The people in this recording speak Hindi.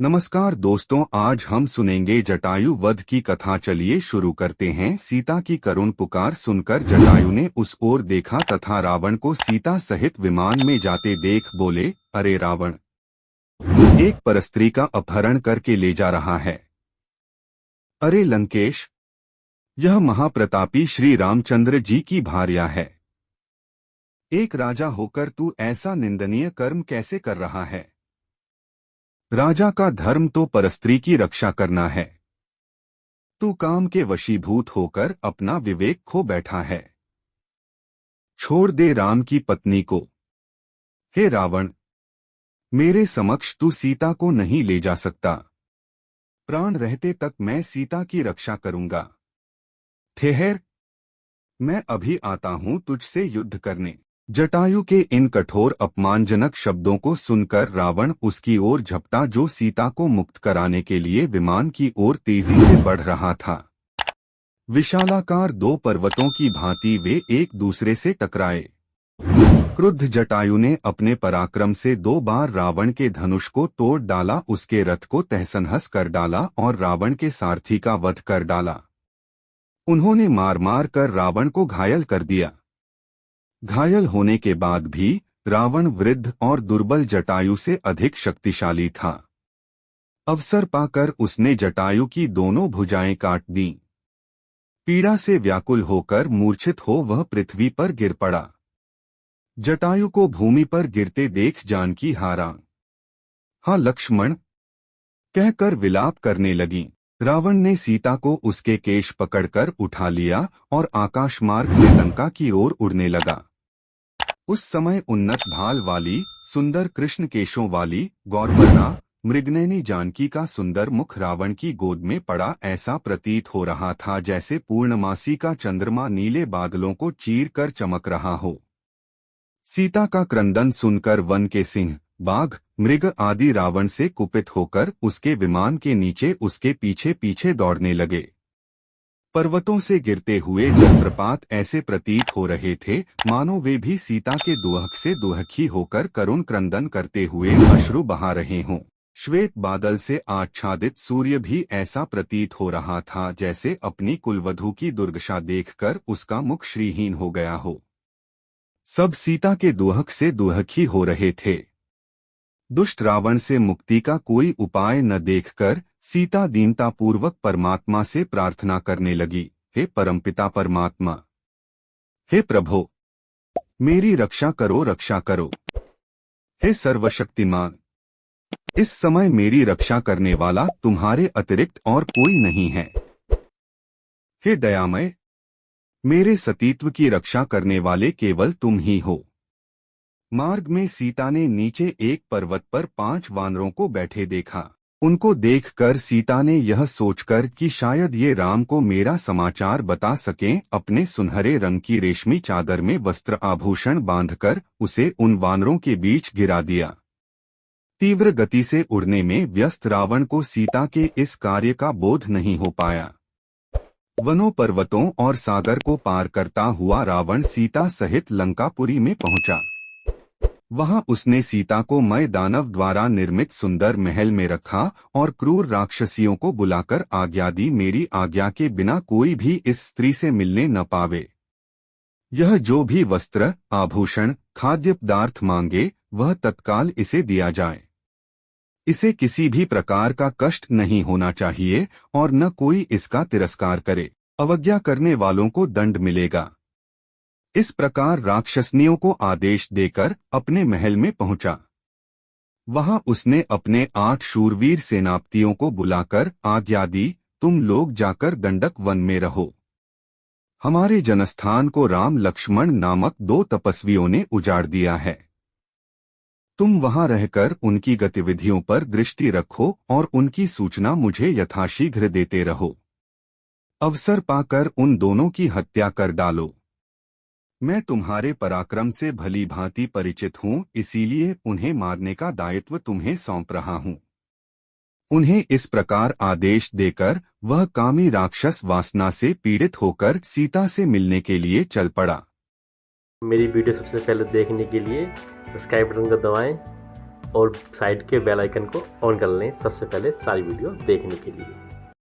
नमस्कार दोस्तों, आज हम सुनेंगे जटायु वध की कथा। चलिए शुरू करते हैं। सीता की करुण पुकार सुनकर जटायु ने उस ओर देखा तथा रावण को सीता सहित विमान में जाते देख बोले, अरे रावण, एक परस्त्री का अपहरण करके ले जा रहा है। अरे लंकेश, यह महाप्रतापी श्री रामचंद्र जी की भार्या है। एक राजा होकर तू ऐसा निंदनीय कर्म कैसे कर रहा है? राजा का धर्म तो परस्त्री की रक्षा करना है। तू काम के वशीभूत होकर अपना विवेक खो बैठा है। छोड़ दे राम की पत्नी को। हे रावण, मेरे समक्ष तू सीता को नहीं ले जा सकता। प्राण रहते तक मैं सीता की रक्षा करूंगा। ठहर, मैं अभी आता हूं तुझसे युद्ध करने। जटायु के इन कठोर अपमानजनक शब्दों को सुनकर रावण उसकी ओर झपटा जो सीता को मुक्त कराने के लिए विमान की ओर तेजी से बढ़ रहा था। विशालाकार दो पर्वतों की भांति वे एक दूसरे से टकराए। क्रुद्ध जटायु ने अपने पराक्रम से 2 बार रावण के धनुष को तोड़ डाला, उसके रथ को तहस-नहस कर डाला और रावण के सारथी का वध कर डाला। उन्होंने मार मार कर रावण को घायल कर दिया। घायल होने के बाद भी रावण वृद्ध और दुर्बल जटायु से अधिक शक्तिशाली था। अवसर पाकर उसने जटायु की दोनों भुजाएं काट दीं। पीड़ा से व्याकुल होकर मूर्छित हो वह पृथ्वी पर गिर पड़ा। जटायु को भूमि पर गिरते देख जानकी हारा, हाँ लक्ष्मण, कहकर विलाप करने लगी। रावण ने सीता को उसके केश पकड़कर उठा लिया और आकाश मार्ग से लंका की ओर उड़ने लगा। उस समय उन्नत भाल वाली, सुंदर कृष्ण केशों वाली, गौरवर्णा मृगनयनी जानकी का सुंदर मुख रावण की गोद में पड़ा ऐसा प्रतीत हो रहा था जैसे पूर्णमासी का चंद्रमा नीले बादलों को चीर कर चमक रहा हो। सीता का क्रंदन सुनकर वन के सिंह, बाघ, मृग आदि रावण से कुपित होकर उसके विमान के नीचे उसके पीछे पीछे दौड़ने लगे। पर्वतों से गिरते हुए जलप्रपात ऐसे प्रतीत हो रहे थे मानो वे भी सीता के दुहक से दुहखी होकर करुण क्रंदन करते हुए अश्रु बहा रहे हों। श्वेत बादल से आच्छादित सूर्य भी ऐसा प्रतीत हो रहा था जैसे अपनी कुलवधू की दुर्दशा देखकर उसका मुख श्रीहीन हो गया हो। सब सीता के दुहक से दुहखी हो रहे थे। दुष्ट रावण से मुक्ति का कोई उपाय न देखकर सीता दीनतापूर्वक परमात्मा से प्रार्थना करने लगी, हे परमपिता परमात्मा, हे प्रभो, मेरी रक्षा करो, रक्षा करो। हे सर्वशक्तिमान, इस समय मेरी रक्षा करने वाला तुम्हारे अतिरिक्त और कोई नहीं है। हे दयामय, मेरे सतीत्व की रक्षा करने वाले केवल तुम ही हो। मार्ग में सीता ने नीचे एक पर्वत पर 5 वानरों को बैठे देखा। उनको देखकर सीता ने यह सोचकर कि शायद ये राम को मेरा समाचार बता सकें, अपने सुनहरे रंग की रेशमी चादर में वस्त्र आभूषण बांधकर उसे उन वानरों के बीच गिरा दिया। तीव्र गति से उड़ने में व्यस्त रावण को सीता के इस कार्य का बोध नहीं हो पाया। वनों, पर्वतों और सागर को पार करता हुआ रावण सीता सहित लंकापुरी में पहुंचा। वहां उसने सीता को मय दानव द्वारा निर्मित सुंदर महल में रखा और क्रूर राक्षसियों को बुलाकर आज्ञा दी, मेरी आज्ञा के बिना कोई भी इस स्त्री से मिलने न पावे। यह जो भी वस्त्र, आभूषण, खाद्य पदार्थ मांगे वह तत्काल इसे दिया जाए। इसे किसी भी प्रकार का कष्ट नहीं होना चाहिए और न कोई इसका तिरस्कार करे। अवज्ञा करने वालों को दंड मिलेगा। इस प्रकार राक्षसनियों को आदेश देकर अपने महल में पहुंचा। वहां उसने अपने 8 शूरवीर सेनापतियों को बुलाकर आज्ञा दी, तुम लोग जाकर दंडक वन में रहो। हमारे जनस्थान को राम लक्ष्मण नामक 2 तपस्वियों ने उजाड़ दिया है। तुम वहां रहकर उनकी गतिविधियों पर दृष्टि रखो और उनकी सूचना मुझे यथाशीघ्र देते रहो। अवसर पाकर उन दोनों की हत्या कर डालो। मैं तुम्हारे पराक्रम से भली भांति परिचित हूँ, इसीलिए उन्हें मारने का दायित्व तुम्हें सौंप रहा हूँ। उन्हें इस प्रकार आदेश देकर वह कामी राक्षस वासना से पीड़ित होकर सीता से मिलने के लिए चल पड़ा। मेरी वीडियो सबसे पहले देखने के लिए सब्सक्राइब बटन को दबाएं और साइड के बेल आइकन को ऑन कर लें सबसे पहले सारी वीडियो देखने के लिए।